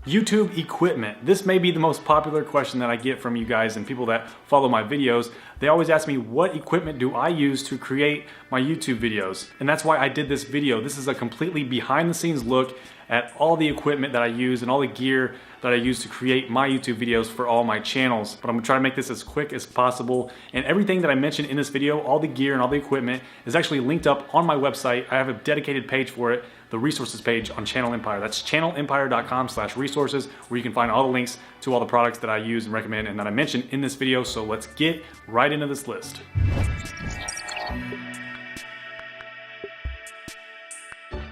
YouTube equipment. This may be the most popular question that I get from you guys and people that follow my videos. They always ask me, what equipment do I use to create my YouTube videos? And that's why I did this video. This is a completely behind the scenes look at all the equipment that I use and all the gear that I use to create my YouTube videos for all my channels. But I'm gonna try to make this as quick as possible. And everything that I mentioned in this video, all the gear and all the equipment, is actually linked up on my website. I have a dedicated page for it, the resources page on Channel Empire. That's channelempire.com/resources, where you can find all the links to all the products that I use and recommend and that I mentioned in this video. So let's get right into this list.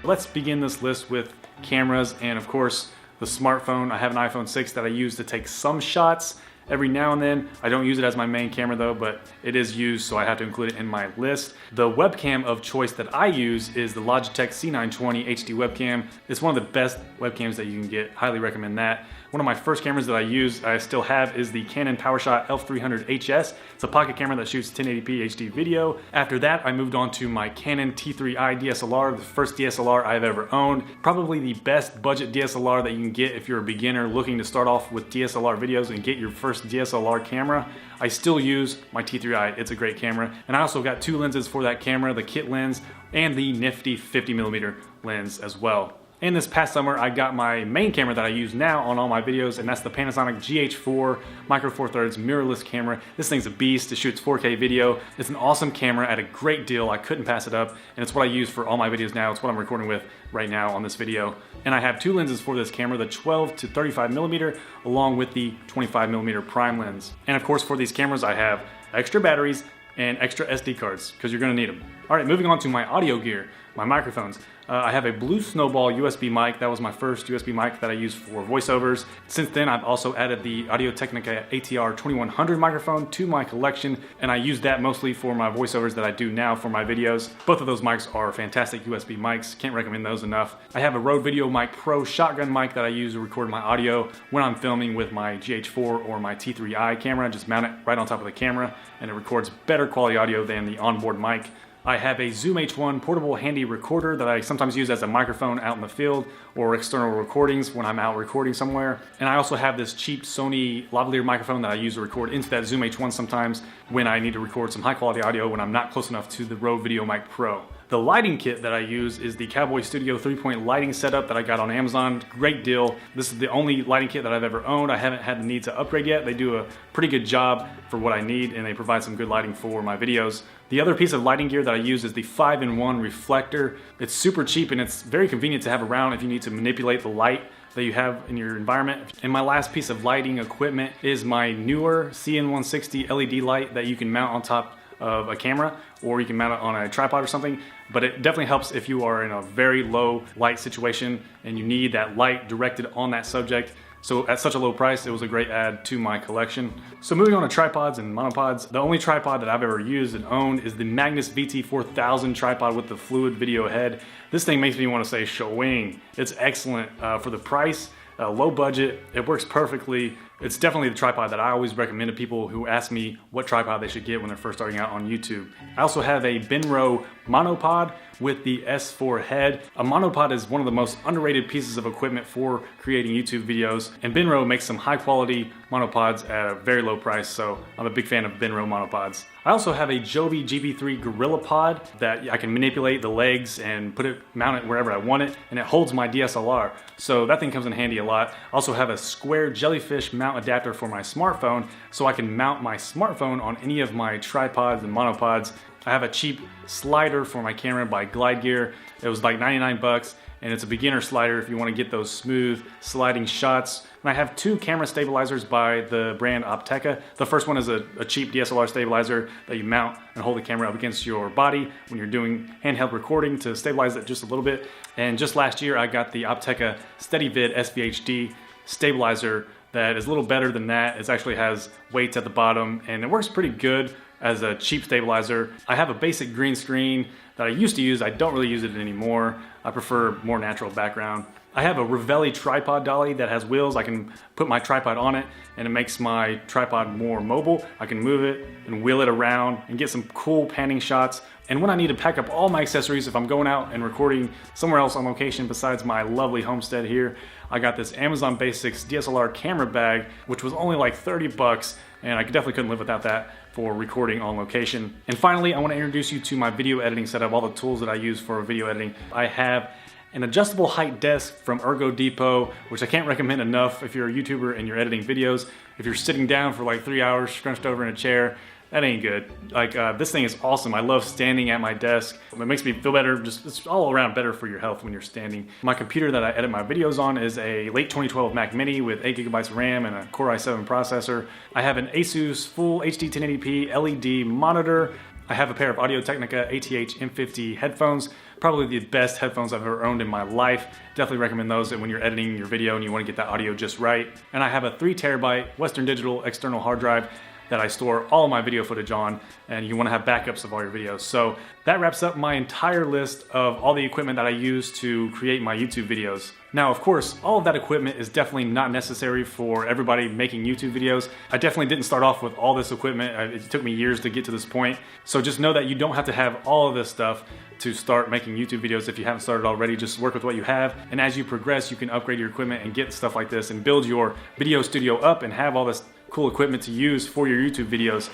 Let's begin this list with cameras and of course the smartphone. I have an iPhone 6 that I use to take some shots every now and then. I don't use it as my main camera though, but it is used, so I have to include it in my list. The webcam of choice that I use is the Logitech C920 HD webcam. It's one of the best webcams that you can get. Highly recommend that. One of my first cameras that I still have is the Canon PowerShot F300HS. It's a pocket camera that shoots 1080p HD video. After that, I moved on to my Canon T3i DSLR, the first DSLR I've ever owned. Probably the best budget DSLR that you can get if you're a beginner looking to start off with DSLR videos and get your first DSLR camera. I still use my T3i, it's a great camera. And I also got two lenses for that camera, the kit lens and the nifty 50mm lens as well. And this past summer, I got my main camera that I use now on all my videos, and that's the Panasonic GH4 Micro Four Thirds mirrorless camera. This thing's a beast. It shoots 4K video. It's an awesome camera at a great deal. I couldn't pass it up, and it's what I use for all my videos now. It's what I'm recording with right now on this video. And I have two lenses for this camera, the 12 to 35mm, along with the 25mm prime lens. And of course, for these cameras, I have extra batteries and extra SD cards, because you're gonna need them. All right, moving on to my audio gear, my microphones. I have a Blue Snowball USB mic. That was my first USB mic that I used for voiceovers. Since then, I've also added the Audio-Technica ATR 2100 microphone to my collection, and I use that mostly for my voiceovers that I do now for my videos. Both of those mics are fantastic USB mics. Can't recommend those enough. I have a Rode VideoMic Pro shotgun mic that I use to record my audio when I'm filming with my GH4 or my T3i camera. Just mount it right on top of the camera, and it records better quality audio than the onboard mic. I have a Zoom H1 portable handy recorder that I sometimes use as a microphone out in the field or external recordings when I'm out recording somewhere. And I also have this cheap Sony lavalier microphone that I use to record into that Zoom H1 sometimes when I need to record some high quality audio when I'm not close enough to the Rode VideoMic Pro. The lighting kit that I use is the Cowboy Studio 3-point lighting setup that I got on Amazon. Great deal. This is the only lighting kit that I've ever owned. I haven't had the need to upgrade yet. They do a pretty good job for what I need, and they provide some good lighting for my videos. The other piece of lighting gear that I use is the 5-in-1 reflector. It's super cheap and it's very convenient to have around if you need to manipulate the light that you have in your environment. And my last piece of lighting equipment is my newer CN160 LED light that you can mount on top of a camera, or you can mount it on a tripod or something. But it definitely helps if you are in a very low light situation and you need that light directed on that subject. So at such a low price, it was a great add to my collection. So moving on to tripods and monopods, the only tripod that I've ever used and owned is the Magnus VT4000 tripod with the fluid video head. This thing makes me want to say showing. It's excellent for the price, low budget, it works perfectly. It's definitely the tripod that I always recommend to people who ask me what tripod they should get when they're first starting out on YouTube. I also have a Benro monopod with the S4 head. A monopod is one of the most underrated pieces of equipment for creating YouTube videos, and Benro makes some high quality monopods at a very low price, so I'm a big fan of Benro monopods. I also have a Joby GB3 Gorilla Pod that I can manipulate the legs and mount it wherever I want it, and it holds my DSLR. So that thing comes in handy a lot. I also have a square jellyfish mount adapter for my smartphone, so I can mount my smartphone on any of my tripods and monopods. I have a cheap slider for my camera by Glide Gear. It was like 99 bucks, and it's a beginner slider if you want to get those smooth sliding shots. And I have two camera stabilizers by the brand Opteka. The first one is a cheap DSLR stabilizer that you mount and hold the camera up against your body when you're doing handheld recording to stabilize it just a little bit. And just last year I got the Opteka SteadyVid SVHD stabilizer that is a little better than that. It actually has weights at the bottom and it works pretty good as a cheap stabilizer. I have a basic green screen that I used to use. I don't really use it anymore. I prefer more natural background. I have a Ravelli tripod dolly that has wheels. I can put my tripod on it and it makes my tripod more mobile. I can move it and wheel it around and get some cool panning shots And when I need to pack up all my accessories, if I'm going out and recording somewhere else on location besides my lovely homestead here, I got this Amazon Basics DSLR camera bag, which was only like 30 bucks, and I definitely couldn't live without that for recording on location. And finally, I want to introduce you to my video editing setup, all the tools that I use for video editing. I have an adjustable height desk from Ergo Depot, which I can't recommend enough if you're a YouTuber and you're editing videos. If you're sitting down for like 3 hours scrunched over in a chair, that ain't good. Like, this thing is awesome. I love standing at my desk. It makes me feel better. Just, it's all around better for your health when you're standing. My computer that I edit my videos on is a late 2012 Mac Mini with 8 gigabytes of RAM and a Core i7 processor. I have an Asus full HD 1080p LED monitor. I have a pair of Audio-Technica ATH M50 headphones, probably the best headphones I've ever owned in my life. Definitely recommend those when you're editing your video and you want to get that audio just right. And I have a 3 terabyte Western Digital external hard drive that I store all of my video footage on, and you want to have backups of all your videos. So that wraps up my entire list of all the equipment that I use to create my YouTube videos. Now, of course, all of that equipment is definitely not necessary for everybody making YouTube videos. I definitely didn't start off with all this equipment. It took me years to get to this point. So just know that you don't have to have all of this stuff to start making YouTube videos if you haven't started already. Just work with what you have, and as you progress, you can upgrade your equipment and get stuff like this and build your video studio up and have all this cool equipment to use for your YouTube videos.